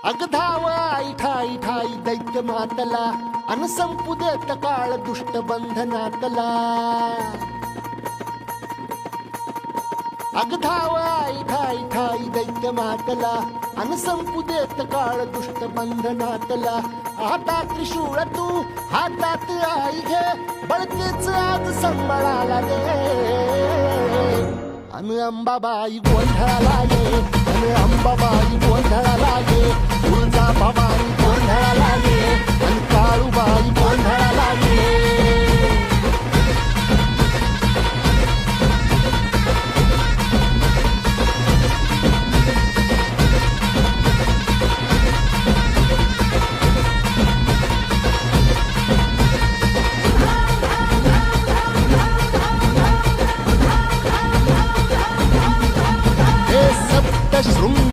अगधाव आई ठाई ठाई दैत्य मातला अन संपू देत काळ दुष्ट बंधनातला अगधाव आई ठाई ठाई दैत्य मातला अन संपू देत काळ दुष्ट बंधनातला आता त्रिशूळ तू हातात आई घे बळतेच आज संबळाला रे अन अंबाबाई गोंधळाला ये अन अंबाबाई गोंधळाला ये तुळजाभवानी गोंधळाला ये अन काळूबाई गोंधळाला ये